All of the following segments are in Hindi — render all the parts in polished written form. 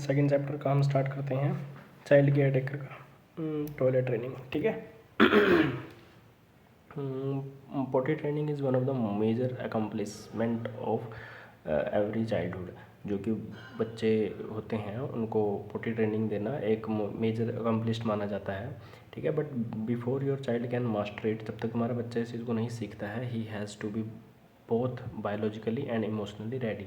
सेकंड चैप्टर का हम स्टार्ट करते हैं, चाइल्ड केयर टेकर का टॉयलेट ट्रेनिंग। ठीक है। Potty training is one of the major accomplishment of every childhood. जो कि बच्चे होते हैं उनको पोटी ट्रेनिंग देना एक मेजर अकम्पलिश्ड माना जाता है। ठीक है, but before your child can master it, जब तक तुम्हारा बच्चा इस चीज़ को नहीं सीखता है, he has to be both biologically and emotionally ready.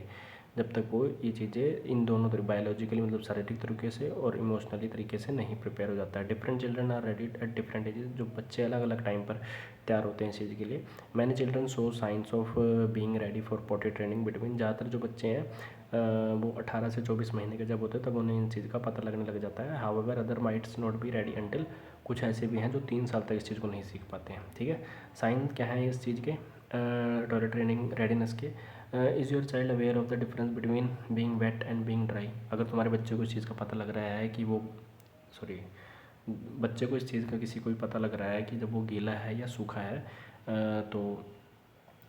जब तक वो ये चीज़ें इन दोनों तरह बायोलॉजिकली मतलब शारीरिक तरीके से और इमोशनली तरीके से नहीं प्रिपेयर हो जाता है। Different children are ready at different ages. जो बच्चे अलग अलग टाइम पर तैयार होते हैं इस चीज़ के लिए। Many children show signs of being ready for potty training between. ज़्यादातर जो बच्चे हैं वो 18 से 24 महीने के जब होते हैं तब उन्हें इन चीज़ का पता लगने लग जाता है। However other mites not be ready until. कुछ ऐसे भी हैं जो 3 साल तक इस चीज़ को नहीं सीख पाते हैं। ठीक है, साइन क्या है इस चीज़ के टॉयलेट ट्रेनिंग रेडीनेस के। Is your child aware of the difference between being wet and being dry. अगर तुम्हारे बच्चे को इस चीज़ का पता लग रहा है कि वो बच्चे को इस चीज़ का किसी को भी पता लग रहा है कि जब वो गीला है या सूखा है, तो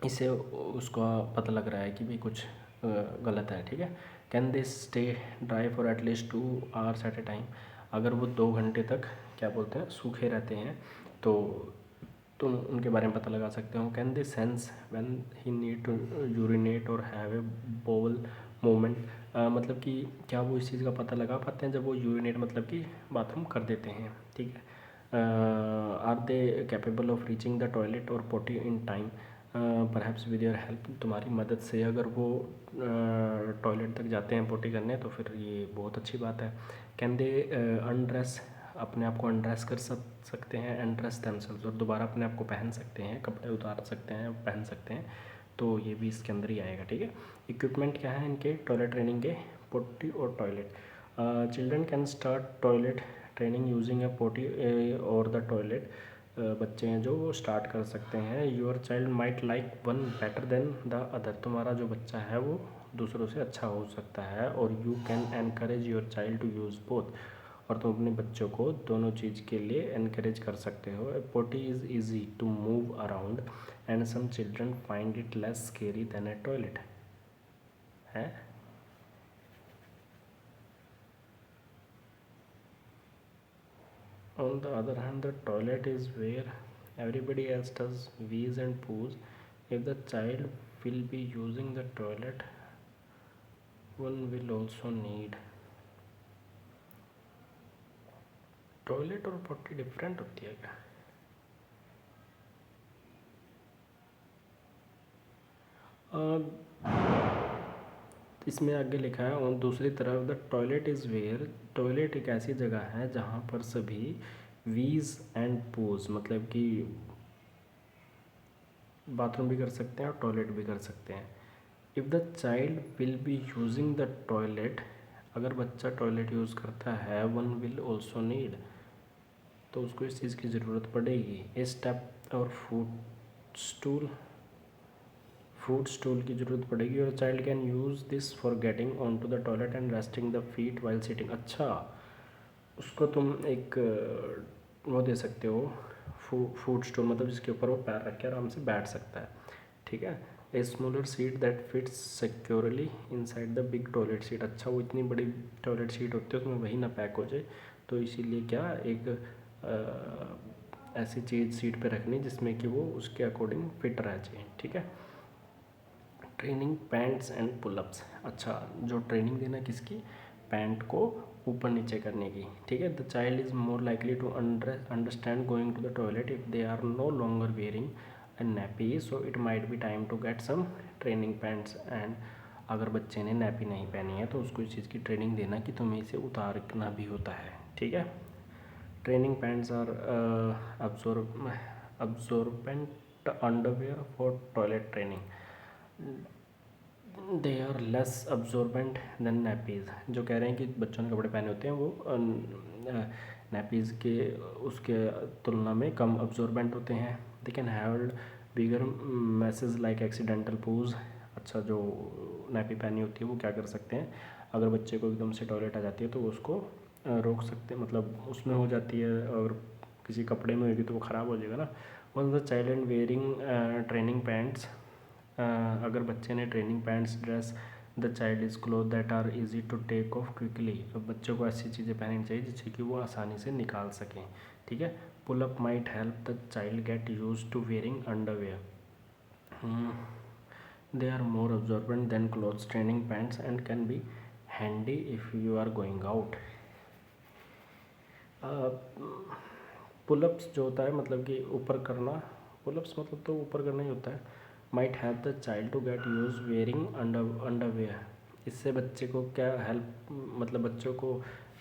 इससे उसका पता लग रहा है कि भाई कुछ गलत है। ठीक है, can they stay dry for at least 2 hours at a time. अगर वो 2 घंटे तक क्या बोलते हैं सूखे रहते हैं तो तुम उनके बारे में पता लगा सकते हो। Can they sense when he need to urinate और हैव ए बोवल मूवमेंट। मतलब कि क्या वो इस चीज़ का पता लगा पाते हैं जब वो यूरिनेट मतलब कि बाथरूम कर देते हैं। ठीक है, are they capable of reaching the toilet और potty in time perhaps with your help. तुम्हारी मदद से अगर वो टॉयलेट तक जाते हैं पोटी करने तो फिर ये बहुत अच्छी बात है। कैन दे अनड्रेस, अपने आप को अनड्रेस कर सकते हैं, अनड्रेस देमसेल्व्स, और दोबारा अपने आप को पहन सकते हैं, कपड़े उतार सकते हैं, पहन सकते हैं, तो ये भी इसके अंदर ही आएगा। ठीक है, इक्विपमेंट क्या है इनके टॉयलेट ट्रेनिंग के, पोटी और toilet. Children can start toilet training using a potty or the toilet. बच्चे हैं जो वो स्टार्ट कर सकते हैं। Your child might like one better than the other. तुम्हारा जो बच्चा है वो दूसरों से अच्छा हो सकता है। और you can encourage your child to use both. और तुम अपने बच्चों को दोनों चीज़ के लिए एनकरेज कर सकते हो। Potty is easy to move around and some children find it less scary than a toilet है। On the other hand, the toilet is where everybody else does wheeze and poos. If the child will be using the toilet, one will also need. Toilet और पोटी डिफरेंट होती है क्या? इसमें आगे लिखा है और दूसरी तरफ the toilet is where. Toilet एक ऐसी जगह है जहाँ पर सभी वीज एंड पोज मतलब कि बाथरूम भी कर सकते हैं और टॉयलेट भी कर सकते हैं। If the child will be using the toilet, अगर बच्चा टॉयलेट यूज़ करता है, वन विल ऑल्सो नीड, तो उसको इस चीज़ की ज़रूरत पड़ेगी। ए स्टेप और फूड स्टूल की ज़रूरत पड़ेगी। और child can use this for getting on to the toilet and resting the feet while sitting. अच्छा, उसको तुम एक वो दे सकते हो, फूड स्टूल मतलब जिसके ऊपर वो पैर रख के आराम से बैठ सकता है। ठीक है, a smaller seat that fits securely inside the big toilet seat. अच्छा, वो इतनी बड़ी टॉयलेट सीट होती है उसमें वही ना पैक हो जाए, तो इसीलिए क्या एक ऐसी चीज़ सीट पे रखनी जिसमें कि वो उसके अकॉर्डिंग फिट रह जाए। ठीक है, ट्रेनिंग पैंट्स एंड पुलअप्स। अच्छा, जो ट्रेनिंग देना किसकी, पैंट को ऊपर नीचे करने की। ठीक है, the child is more likely to understand going to the toilet if they are no longer wearing a nappy, so it might be time to get some training pants and. अगर बच्चे ने नैपी नहीं पहनी है तो उसको इस चीज़ की ट्रेनिंग देना कि तुम्हें इसे उतारना भी होता है। ठीक है, training pants are absorbent underwear for toilet training. They are less absorbent than nappies. जो कह रहे हैं कि बच्चों ने कपड़े पहने होते हैं वो नैपीज़ के उसके तुलना में कम अब्जॉर्बेंट होते हैं। दे कैन हैवल्ड bigger messes like accidental poos. अच्छा, जो नैपी पहनी होती है वो क्या कर सकते हैं, अगर बच्चे को एकदम से टॉयलेट आ जाती है तो उसको रोक सकते हैं, मतलब उसमें हो जाती है, और किसी कपड़े में होगी तो वो ख़राब हो जाएगा ना। Once the child and wearing training pants, अगर बच्चे ने training pants dress the child is cloth that are easy to take off quickly. अब बच्चों को ऐसी चीज़ें पहननी चाहिए जिससे कि वो आसानी से निकाल सकें, ठीक है। Pull up might help the child get use to wearing underwear. They are more absorbent than clothes. Training pants and can be handy if you are going out. Pullups जो होता है मतलब कि ऊपर करना, पुलअप्स मतलब तो ऊपर करना ही होता है। Might help the child to get use wearing underwear. इससे बच्चे को क्या हेल्प, मतलब बच्चों को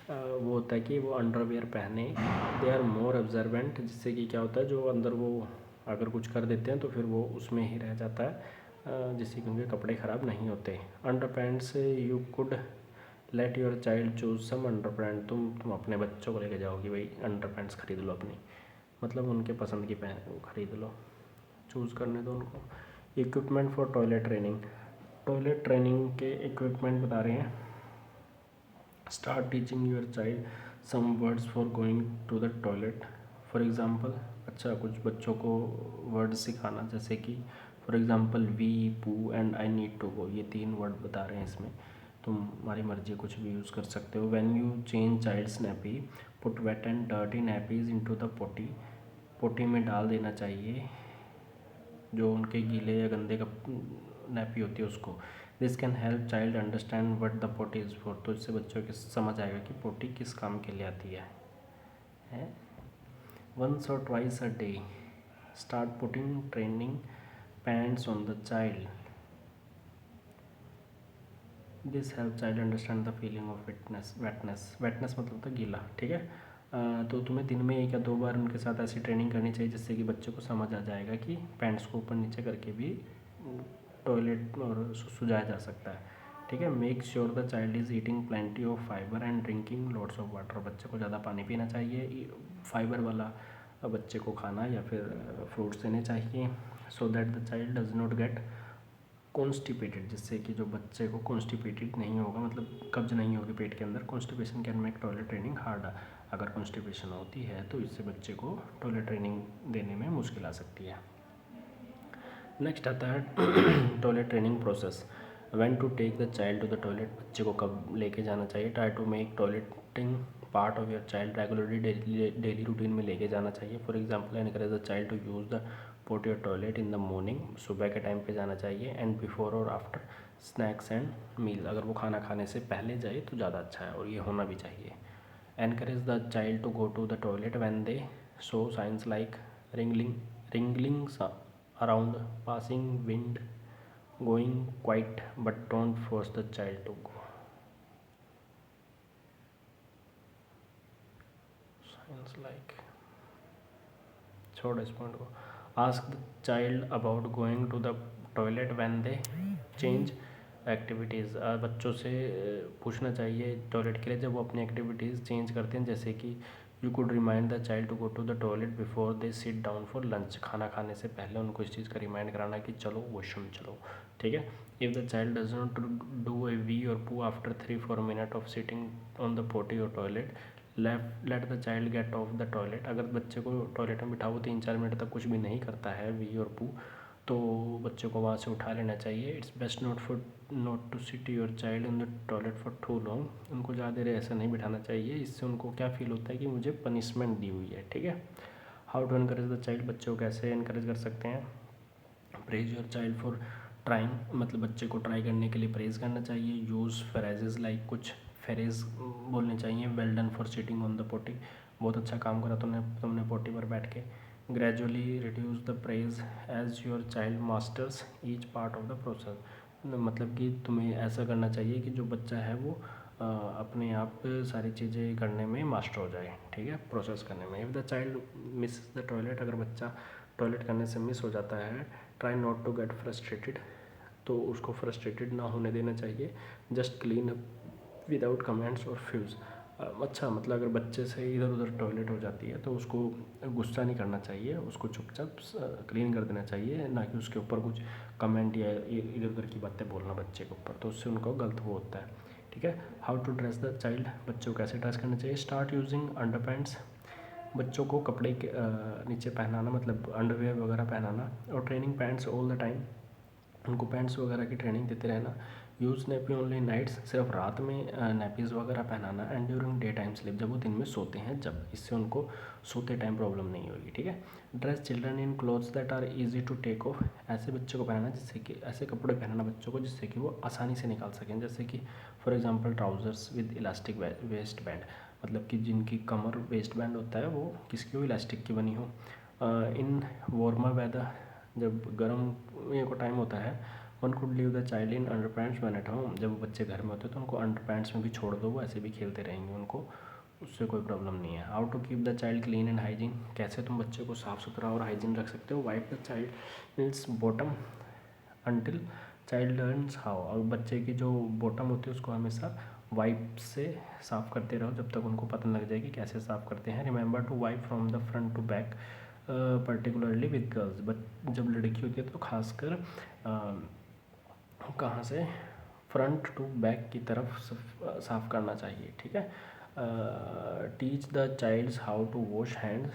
वो होता है कि वो अंडरवेयर पहने। दे आर मोर ऑब्जर्वेंट, जिससे कि क्या होता है जो अंदर वो अगर कुछ कर देते हैं तो फिर वो उसमें ही रह जाता है, जिससे कि उनके कपड़े ख़राब नहीं होते। Under pants you could let your child choose sum under pant. तुम अपने बच्चों को लेके जाओ कि भाई अंडर पैंट्स खरीद लो अपनी, मतलब उनके पसंद की खरीद लो, चूज़ करने दो उनको। Equipment for toilet training. Toilet training के इक्विपमेंट बता रहे हैं। Start teaching your child some words for going to the toilet. For example, अच्छा कुछ बच्चों को वर्ड सिखाना, जैसे कि for example wee, poo and I need to go, ये 3 वर्ड बता रहे हैं इसमें। तुम्हारी मर्जी, कुछ भी यूज़ कर सकते हो। When you change child's nappy, put wet and dirty nappies into the potty. Potty में डाल देना चाहिए जो उनके गीले या गंदे नैपी होती है उसको। This can help child understand what the potty is for. तो इससे बच्चों को समझ आएगा कि पोटी किस काम के लिए आती है? Once or twice a day, start putting training pants on the child. This helps child understand the feeling of wetness मतलब होता है गीला, ठीक है। तो तुम्हें दिन में 1 या 2 बार उनके साथ ऐसी ट्रेनिंग करनी चाहिए जिससे कि बच्चों को समझ आ जाएगा कि पैंट्स को ऊपर नीचे करके भी टॉयलेट और सुझाया जा सकता है, ठीक है। Make sure the child is eating plenty of fibre and drinking lots of water. बच्चे को ज़्यादा पानी पीना चाहिए, फाइबर वाला बच्चे को खाना या फिर फ्रूट्स देने चाहिए। So that the child does not gate constipated, जिससे कि जो बच्चे को कॉन्स्टिपेटेड नहीं होगा, मतलब कब्ज नहीं होगी पेट के अंदर। Constipation can make toilet training hard. अगर कॉन्स्टिपेशन होती है तो इससे बच्चे को टॉयलेट ट्रेनिंग देने में मुश्किल आ सकती है। नेक्स्ट आता है toilet training process. When to take the child to the toilet, बच्चे को कब लेके जाना चाहिए। Try to make toileting part of your child regularly, daily routine में लेके जाना चाहिए। For example, encourage the child to use the potty और टॉयलेट इन द मॉर्निंग, सुबह के टाइम पे जाना चाहिए। एंड बिफोर और आफ्टर स्नैक्स एंड मील, अगर वो खाना खाने से पहले जाए तो ज़्यादा अच्छा है और ये होना भी चाहिए। Encourage the child to go to the toilet when they show signs like wriggling around, passing wind, going quiet, but don't force the child to go. Signs like, छोड़ो इस पॉइंट को। Ask the child about going to the toilet when they change activities. बच्चों से पूछना चाहिए टॉयलेट के लिए जब वो अपनी एक्टिविटीज़ चेंज करते हैं, जैसे कि you could remind the child to go to the toilet before they sit down for lunch. खाना खाने से पहले उनको इस चीज़ का रिमाइंड कराना कि चलो वॉशरूम चलो, ठीक है। If the child does not do a wee or poo after 3-4 minutes of sitting on the potty और toilet, let the child get off the toilet. अगर बच्चे को टॉयलेट में बिठाओ 3-4 मिनट तक कुछ भी नहीं करता है वी और पू, तो बच्चे को वहाँ से उठा लेना चाहिए। It's best not to sit your child in the toilet for too long. उनको ज़्यादा देर ऐसा नहीं बिठाना चाहिए, इससे उनको क्या फील होता है कि मुझे पनिशमेंट दी हुई है, ठीक है। How to encourage the child, बच्चों को कैसे एनकरेज कर सकते हैं। Praise your child for trying, मतलब बच्चे को ट्राई करने के लिए प्रेज करना चाहिए। यूज़ फ्रेजेस लाइक, कुछ फ्रेज बोलने चाहिए। Well done for sitting on the potty, बहुत अच्छा काम करा तुमने पोटी पर बैठ के। Gradually reduce the praise as your child masters each part of the process, मतलब कि तुम्हें ऐसा करना चाहिए कि जो बच्चा है वो अपने आप सारी चीज़ें करने में मास्टर हो जाए, ठीक है, प्रोसेस करने में। If the child miss the toilet, अगर बच्चा टॉयलेट करने से मिस हो जाता है, try not to get frustrated, तो उसको फ्रस्ट्रेटेड ना होने देना चाहिए। Just clean up without comments और फ्यूज़। अच्छा, मतलब अगर बच्चे से इधर उधर टॉयलेट हो जाती है तो उसको गुस्सा नहीं करना चाहिए, उसको चुपचाप क्लीन कर देना चाहिए, ना कि उसके ऊपर कुछ कमेंट या इधर उधर की बातें बोलना बच्चे के ऊपर, तो उससे उनको गलत वो होता है, ठीक है। How to dress the child, बच्चों को कैसे ड्रेस करना चाहिए। स्टार्ट यूजिंग अंडरपैंट्स, बच्चों को कपड़े के नीचे पहनाना, मतलब अंडरवेयर वगैरह पहनाना। और training pants all the time, उनको पैंट्स वगैरह की ट्रेनिंग देते रहना। यूज़ नेपी ओनली नाइट्स, सिर्फ रात में नेपीज़ वगैरह पहनाना, and during day time sleep, जब वो दिन में सोते हैं जब, इससे उनको सोते टाइम प्रॉब्लम नहीं होगी, ठीक है। Dress children in clothes that are easy to take off, ऐसे बच्चे को पहनाना जिससे कि, ऐसे कपड़े पहनाना बच्चों को जिससे कि वो आसानी से निकाल सकें, जैसे कि for example trousers with elastic waist band, मतलब कि जिनकी कमर वेस्ट बैंड होता है वो किसकी हो, इलास्टिक की बनी हो। इन वार्मर वेदर, जब गर्म ये को टाइम होता है, one could leave the child in under pants when at home, जब बच्चे घर में होते हैं तो उनको अंडर पैंट्स में भी छोड़ दो, वो ऐसे भी खेलते रहेंगे, उनको उससे कोई प्रॉब्लम नहीं है। How to keep the child clean and hygiene, कैसे तुम बच्चे को साफ़ सुथरा और हाइजीन रख सकते हो। Wipe the child it's bottom until child learns how, और बच्चे की जो बॉटम होती है उसको हमेशा वाइप से साफ़ करते रहो जब तक उनको पता लग जाए कि कैसे साफ़ करते हैं। Remember to wipe from the front to back, particularly with girls, but जब लड़की होती है तो खासकर कहाँ से, फ्रंट टू बैक की तरफ साफ़ करना चाहिए, ठीक है। Teach the childs how to wash hands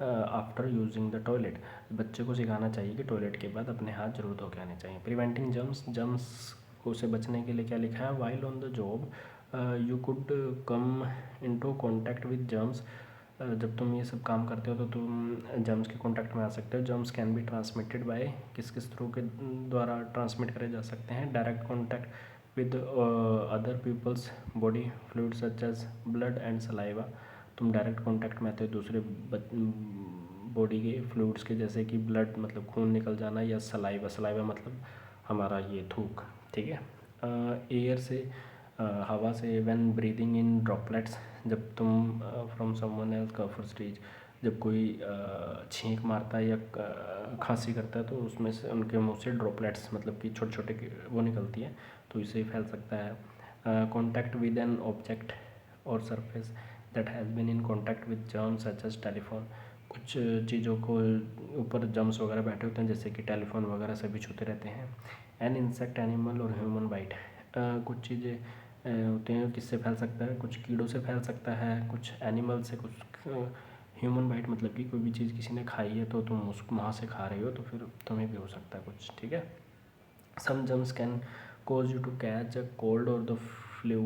after using the toilet, बच्चे को सिखाना चाहिए कि टॉयलेट के बाद अपने हाथ जरूर धो के आने चाहिए। प्रिवेंटिंग जर्म्स, जर्म्स को से बचने के लिए क्या लिखा है, while on the job you could come into contact with germs, जब तुम ये सब काम करते हो तो तुम जर्म्स के कांटेक्ट में आ सकते हो। Germs can be transmitted by, किस किस थ्रू के द्वारा ट्रांसमिट करे जा सकते हैं, direct contact with other people's body fluid such as blood and saliva, तुम डायरेक्ट कांटेक्ट में आते हो दूसरे बॉडी के फ्लूइड्स के, जैसे कि ब्लड मतलब खून निकल जाना, या सलाइवा, सलाइवा मतलब हमारा ये थूक, ठीक है। एयर से हवा से, व्हेन ब्रीदिंग इन ड्रॉपलेट्स, जब तुम फ्रॉम समवन एल्स कफ और स्नीज, जब कोई छींक मारता है या खांसी करता है तो उसमें से उनके मुंह से ड्रॉपलेट्स मतलब कि छोटे छोटे वो निकलती है, तो इससे फैल सकता है। कॉन्टैक्ट विद एन ऑब्जेक्ट और surface that has been in contact with germs such as telephone, कुछ चीज़ों को ऊपर जर्म्स वगैरह बैठे होते हैं जैसे कि टेलीफोन वगैरह सभी छूते रहते हैं। एन इंसेक्ट एनिमल और ह्यूमन बाइट, कुछ चीज़ें होते हैं किससे फैल सकता है, कुछ कीड़ों से फैल सकता है, कुछ एनिमल से, कुछ ह्यूमन बाइट मतलब कि कोई भी चीज़ किसी ने खाई है तो तुम उस वहाँ से खा रहे हो तो फिर तुम्हें भी हो सकता है कुछ, ठीक है। Some germs can cause you to catch a cold or the flu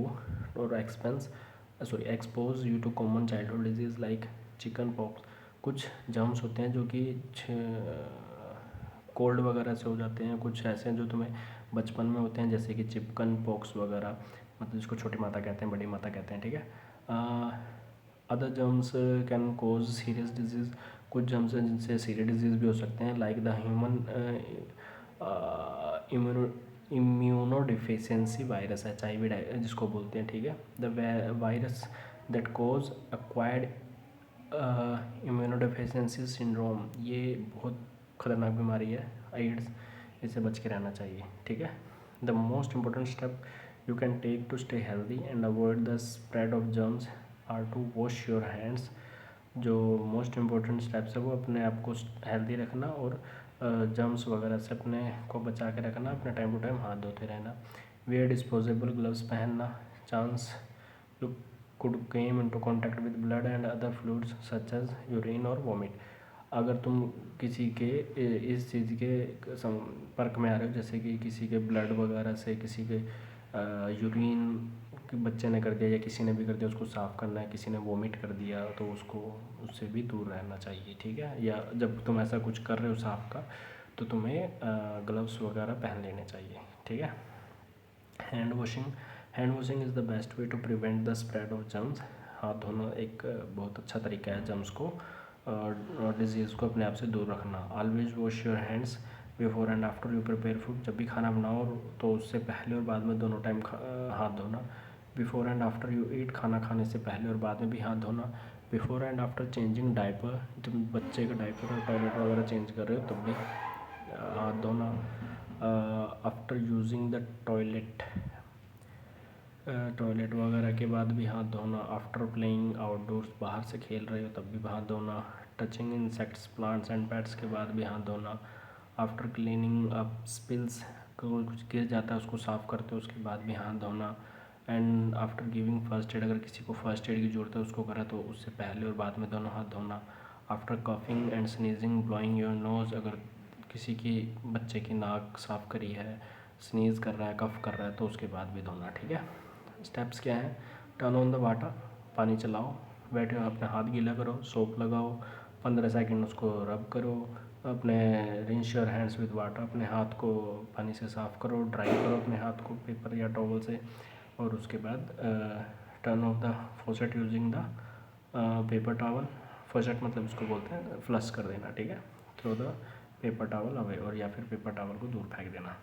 or expose you to common childhood disease like chicken pox, कुछ जर्म्स होते हैं जो कि कोल्ड वगैरह से हो जाते हैं, कुछ ऐसे हैं जो तुम्हें बचपन में होते हैं जैसे कि चिकन पॉक्स वगैरह, मतलब जिसको छोटी माता कहते हैं, बड़ी माता कहते हैं, ठीक है। Other germs can cause serious disease, कुछ जर्म्स हैं जिनसे सीरियस डिजीज़ भी हो सकते हैं, like the human immunodeficiency virus, HIV जिसको बोलते हैं, ठीक है। The virus that cause acquired immunodeficiency syndrome, ये बहुत ख़तरनाक बीमारी है, एड्स, इससे बच के रहना चाहिए, ठीक है। The most important step you can take to stay healthy and avoid the spread of germs are to wash your hands, जो मोस्ट इम्पॉर्टेंट स्टेप्स है वो अपने आप को हेल्दी रखना और जर्म्स वगैरह से अपने को बचा के रखना, अपने टाइम टू टाइम हाथ धोते रहना। वेयर डिस्पोजेबल ग्लव्स पहनना, chance you could came into contact with blood and other fluids such as urine और वॉमिट, अगर तुम किसी के इस चीज़ के संपर्क में आ रहे हो जैसे कि किसी के ब्लड वगैरह से, किसी के यूरिन कि बच्चे ने कर दिया या किसी ने भी कर दिया, उसको साफ़ करना है, किसी ने वॉमिट कर दिया तो उसको उससे भी दूर रहना चाहिए, ठीक है। या जब तुम ऐसा कुछ कर रहे हो साफ़ का तो तुम्हें ग्लव्स वगैरह पहन लेने चाहिए, ठीक है। Hand washing is the best way to prevent the spread of germs, हाथ धोना एक बहुत अच्छा तरीका है जर्म्स को और डिजीज़ को अपने आप से दूर रखना। Always wash your hands before and after you prepare food, जब भी खाना बनाओ तो उससे पहले और बाद में दोनों टाइम हाथ धोना। Before and after you eat, खाना खाने से पहले और बाद में भी हाथ धोना। Before and after changing diaper, तुम बच्चे का डायपर और टॉयलेट वगैरह चेंज कर रहे हो तब भी हाथ धोना। आफ्टर यूजिंग द टॉयलेट वगैरह के बाद भी हाथ धोना। आफ्टर प्लेइंग आउटडोर्स, बाहर से खेल रहे हो तब भी हाथ धोना। Touching insects plants and pets के बाद भी हाथ धोना। आफ्टर क्लीनिंग अप स्पिल्स, कुछ गिर जाता है उसको साफ़ करते हो उसके बाद भी हाथ धोना। And after giving first aid, अगर किसी को फर्स्ट एड की ज़रूरत है उसको करा तो उससे पहले और बाद में दोनों हाथ धोना। After coughing and sneezing blowing your nose, अगर किसी की बच्चे की नाक साफ़ करी है स्नीज़ कर रहा है, कफ कर रहा है तो उसके बाद भी धोना, ठीक है। स्टेप्स क्या हैं? टर्न ऑन द वाटर, पानी चलाओ, बैठे अपने हाथ गीला करो, सोप लगाओ, 15 सेकंड उसको रब करो, अपने rinse your hands with water, अपने हाथ को पानी से साफ़ करो, ड्राई करो अपने हाथ को पेपर या टॉवल से, और उसके बाद turn off the faucet using the paper towel. Faucet मतलब उसको बोलते हैं फ्लश कर देना, ठीक है। Throw the paper towel away, और या फिर पेपर टॉवल को दूर फेंक देना।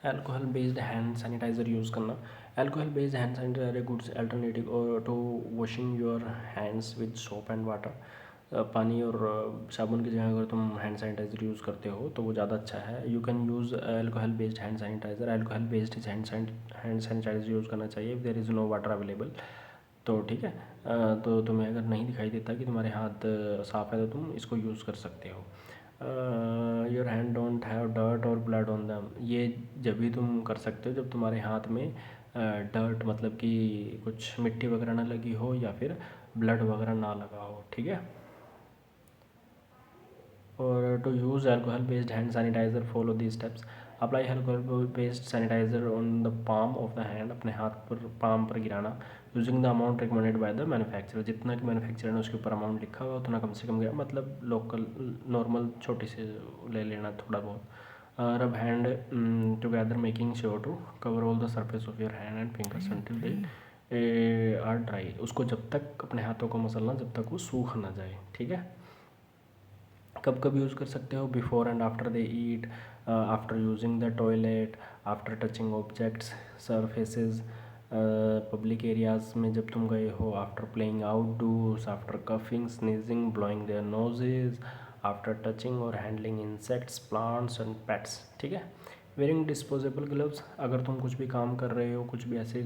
Alcohol based hand sanitiser use करना। Alcohol based hand sanitiser good alternative or to washing your hands with soap and water. पानी और साबुन की जगह अगर तुम हैंड सैनिटाइज़र यूज़ करते हो तो वो ज़्यादा अच्छा है। You can use alcohol based hand sanitiser. Alcohol based hand sanitiser use करना चाहिए if there is no water available, तो ठीक है। तो तुम्हें अगर नहीं दिखाई देता कि तुम्हारे हाथ साफ़ है तो तुम इसको यूज़ कर सकते हो। Your hand don't have dirt और ब्लड ऑन दैम। ये जब भी तुम कर सकते हो जब तुम्हारे हाथ में डर्ट मतलब कि कुछ मिट्टी वगैरह ना लगी हो या फिर ब्लड वगैरह ना लगा हो, ठीक है। और to use alcohol based hand sanitiser follow the steps. Apply alcohol based sanitiser on the palm of the hand, अपने हाथ पर पाम पर गिराना, using the amount recommended by the manufacturer. जितना कि मैन्युफैक्चरर ने उसके ऊपर अमाउंट लिखा हुआ उतना कम से कम गिरा, मतलब लोकल नॉर्मल छोटी से ले लेना थोड़ा बहुत। Rub hand together making sure to cover all the surface of your hand and fingers until they are dry. उसको जब तक अपने हाथों को मसलना जब तक वो सूख ना जाए, ठीक है। कब कब यूज़ कर सकते हो? Before and after they eat, after using the toilet, after touching objects surfaces, public areas में जब तुम गए हो, after playing outdoors, after coughing sneezing blowing their noses, after touching or handling insects plants and pets, ठीक है। वेयरिंग डिस्पोजेबल ग्लव्स, अगर तुम कुछ भी काम कर रहे हो, कुछ भी ऐसे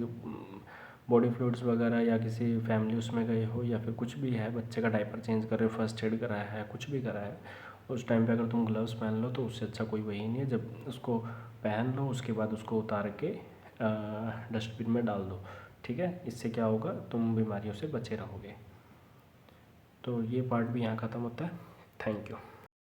बॉडी फ्लूइड्स वगैरह या किसी फैमिली उसमें गए हो या फिर कुछ भी है, बच्चे का डायपर चेंज कर रहे हो, फर्स्ट एड करा है, कुछ भी करा है, उस टाइम पे अगर तुम ग्लव्स पहन लो तो उससे अच्छा कोई वही नहीं है। जब उसको पहन लो उसके बाद उसको उतार के डस्टबिन में डाल दो, ठीक है। इससे क्या होगा, तुम बीमारियों से बचे रहोगे। तो ये पार्ट भी यहाँ ख़त्म होता है। Thank you.